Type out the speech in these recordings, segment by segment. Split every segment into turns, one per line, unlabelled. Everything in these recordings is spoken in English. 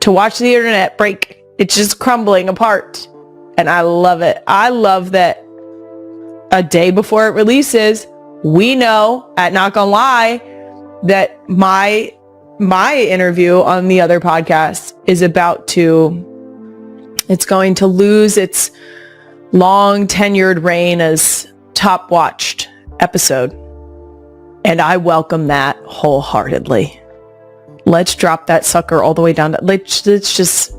to watch the internet break. It's just crumbling apart. And I love it. I love that a day before it releases, we know at Not Gonna Lie that my interview on the other podcast is it's going to lose its long tenured reign as top watched episode. And I welcome that wholeheartedly. Let's drop that sucker all the way down. Let's just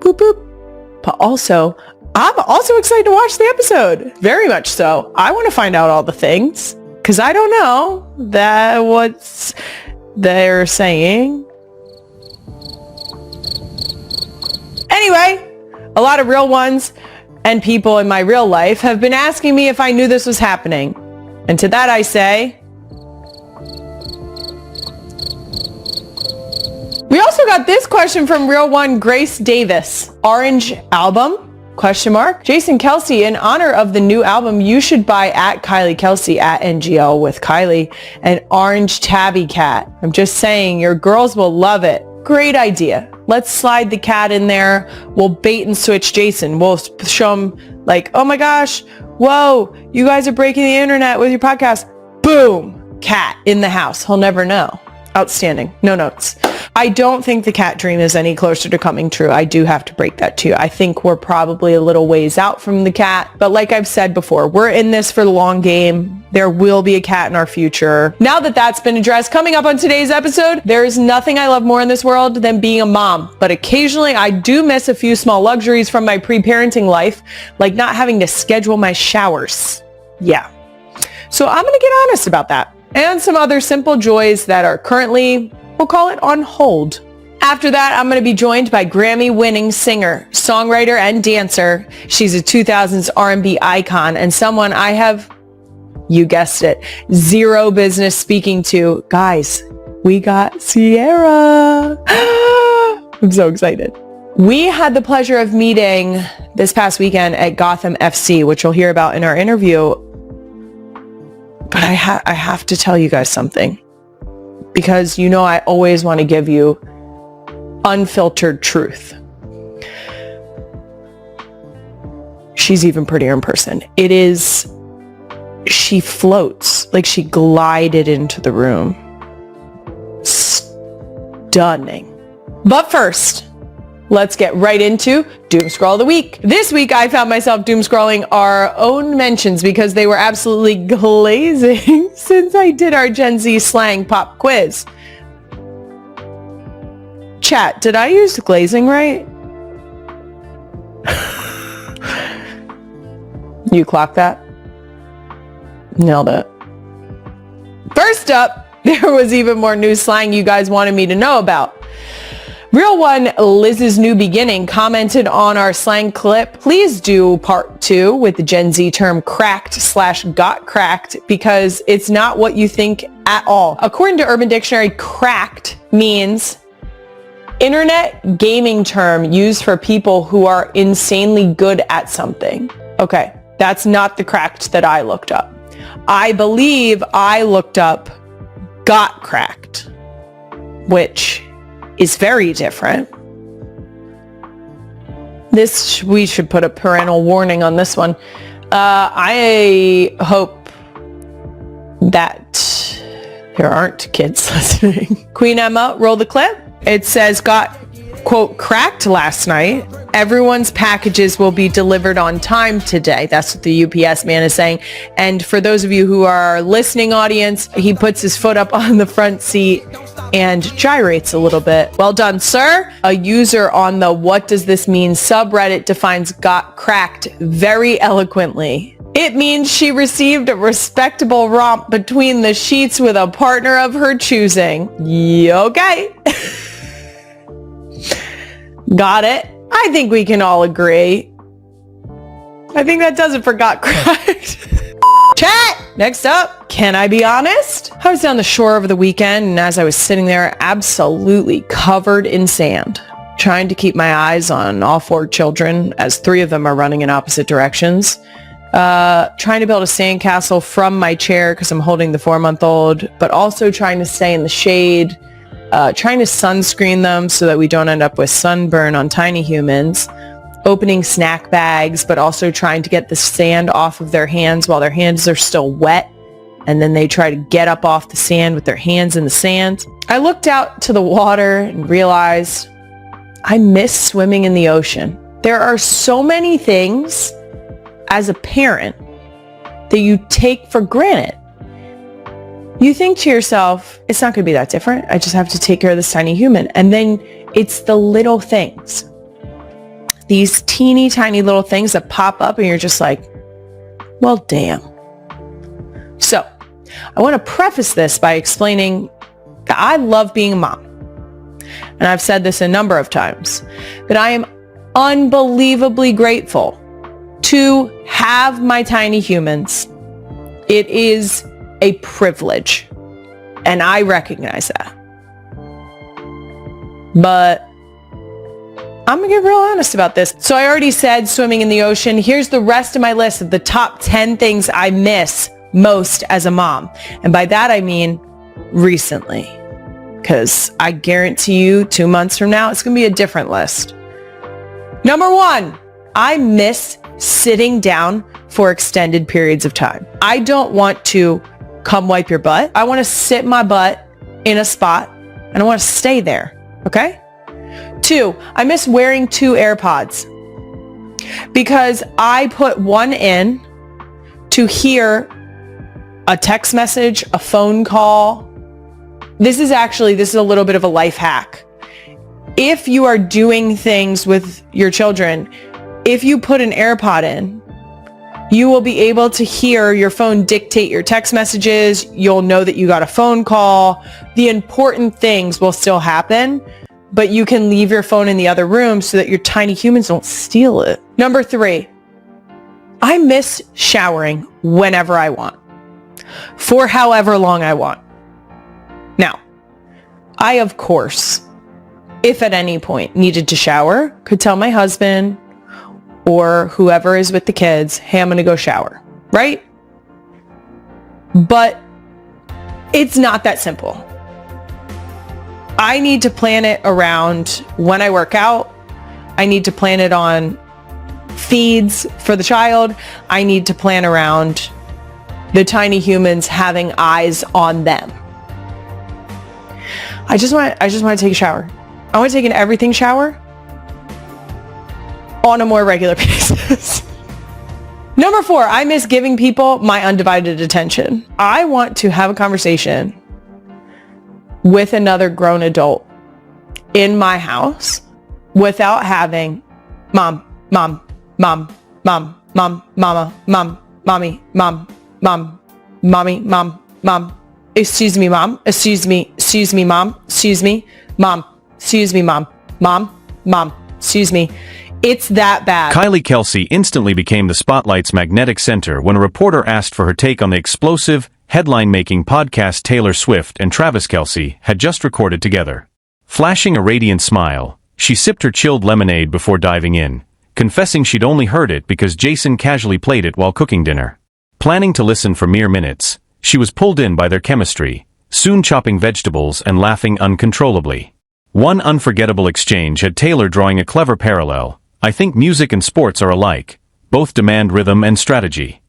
boop, boop. But also, I'm also excited to watch the episode. Very much so. I want to find out all the things because I don't know what they're saying. Anyway, a lot of real ones and people in my real life have been asking me if I knew this was happening. And to that I say, we also got this question from real one Grace Davis. Orange album? ? Jason Kelce, in honor of the new album, you should buy at Kylie Kelce at NGL with Kylie an orange tabby cat. I'm just saying, your girls will love it. Great idea. Let's slide the cat in there. We'll bait and switch Jason. We'll show him like, oh my gosh, whoa, you guys are breaking the internet with your podcast. Boom, cat in the house. He'll never know. Outstanding. No notes. I don't think the cat dream is any closer to coming true. I do have to break that to you. I think we're probably a little ways out from the cat. But like I've said before, we're in this for the long game. There will be a cat in our future. Now that that's been addressed, coming up on today's episode, there is nothing I love more in this world than being a mom. But occasionally I do miss a few small luxuries from my pre-parenting life, like not having to schedule my showers. Yeah. So I'm going to get honest about that. And some other simple joys that are currently, we'll call it, on hold. After that, I'm going to be joined by Grammy-winning singer, songwriter, and dancer. She's a 2000s R&B icon and someone I have, you guessed it, zero business speaking to. Guys, we got Sierra. I'm so excited. We had the pleasure of meeting this past weekend at Gotham FC, which you'll hear about in our interview. But I have to tell you guys something, because you know I always want to give you unfiltered truth. She's even prettier in person. She floats, like she glided into the room. Stunning. But first, let's get right into Doom Scroll of the Week. This week, I found myself doom scrolling our own mentions because they were absolutely glazing since I did our Gen Z slang pop quiz. Chat, did I use glazing right? You clocked that? Nailed it. First up, there was even more new slang you guys wanted me to know about. Real one, Liz's New Beginning, commented on our slang clip. Please do part 2 with the Gen Z term cracked/got cracked, because it's not what you think at all. According to Urban Dictionary, cracked means internet gaming term used for people who are insanely good at something. Okay, that's not the cracked that I looked up. I believe I looked up got cracked, which is very different. We should put a parental warning on this one. I hope that there aren't kids listening. Queen Emma, roll the clip. It says, got, quote, cracked last night. Everyone's packages will be delivered on time today. That's what the UPS man is saying. And for those of you who are listening audience, he puts his foot up on the front seat and gyrates a little bit. Well done, sir. A user on the What Does This Mean subreddit defines got cracked very eloquently. It means she received a respectable romp between the sheets with a partner of her choosing. Okay. Got it. I think we can all agree. I think that does it for got cracked. Chat! Next up, can I be honest? I was down the shore over the weekend, and as I was sitting there absolutely covered in sand, trying to keep my eyes on all 4 children, as 3 of them are running in opposite directions, trying to build a sandcastle from my chair because I'm holding the 4-month-old, but also trying to stay in the shade, trying to sunscreen them so that we don't end up with sunburn on tiny humans, opening snack bags, but also trying to get the sand off of their hands while their hands are still wet. And then they try to get up off the sand with their hands in the sand. I looked out to the water and realized I miss swimming in the ocean. There are so many things as a parent that you take for granted. You think to yourself, it's not going to be that different. I just have to take care of this tiny human. And then it's the little things. These teeny tiny little things that pop up and you're just like, well, damn. So I want to preface this by explaining that I love being a mom. And I've said this a number of times, that I am unbelievably grateful to have my tiny humans. It is a privilege, and I recognize that. But I'm gonna get real honest about this. So I already said swimming in the ocean. Here's the rest of my list of the top 10 things I miss most as a mom. And by that I mean recently, because I guarantee you 2 months from now, it's gonna be a different list. Number 1, I miss sitting down for extended periods of time. I don't want to come wipe your butt. I want to sit my butt in a spot and I want to stay there. Okay? 2, I miss wearing 2 AirPods because I put one in to hear a text message, a phone call. This is a little bit of a life hack. If you are doing things with your children, if you put an AirPod in, you will be able to hear your phone dictate your text messages. You'll know that you got a phone call. The important things will still happen, but you can leave your phone in the other room so that your tiny humans don't steal it. Number 3, I miss showering whenever I want, for however long I want. Now, I, of course, if at any point needed to shower, could tell my husband or whoever is with the kids, hey, I'm going to go shower, right? But it's not that simple. I need to plan it around when I work out. I need to plan it on feeds for the child. I need to plan around the tiny humans having eyes on them. I just want to take a shower. I want to take an everything shower on a more regular basis. Number 4, I miss giving people my undivided attention. I want to have a conversation with another grown adult in my house without having mom, mama, mom, mommy, mom, excuse me, mom, excuse me, mom, excuse me, mom, excuse me, mom, excuse me. It's that bad.
Kylie Kelce instantly became the spotlight's magnetic center when a reporter asked for her take on the explosive, headline-making podcast Taylor Swift and Travis Kelce had just recorded together. Flashing a radiant smile, she sipped her chilled lemonade before diving in, confessing she'd only heard it because Jason casually played it while cooking dinner. Planning to listen for mere minutes, she was pulled in by their chemistry, soon chopping vegetables and laughing uncontrollably. One unforgettable exchange had Taylor drawing a clever parallel. I think music and sports are alike. Both demand rhythm and strategy.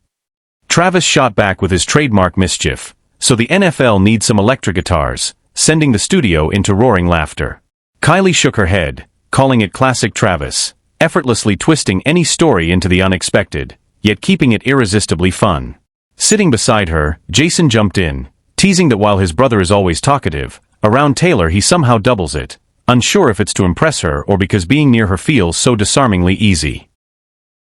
Travis shot back with his trademark mischief. So the NFL needs some electric guitars, sending the studio into roaring laughter. Kylie shook her head, calling it classic Travis, effortlessly twisting any story into the unexpected, yet keeping it irresistibly fun. Sitting beside her, Jason jumped in, teasing that while his brother is always talkative, around Taylor he somehow doubles it, unsure if it's to impress her or because being near her feels so disarmingly easy.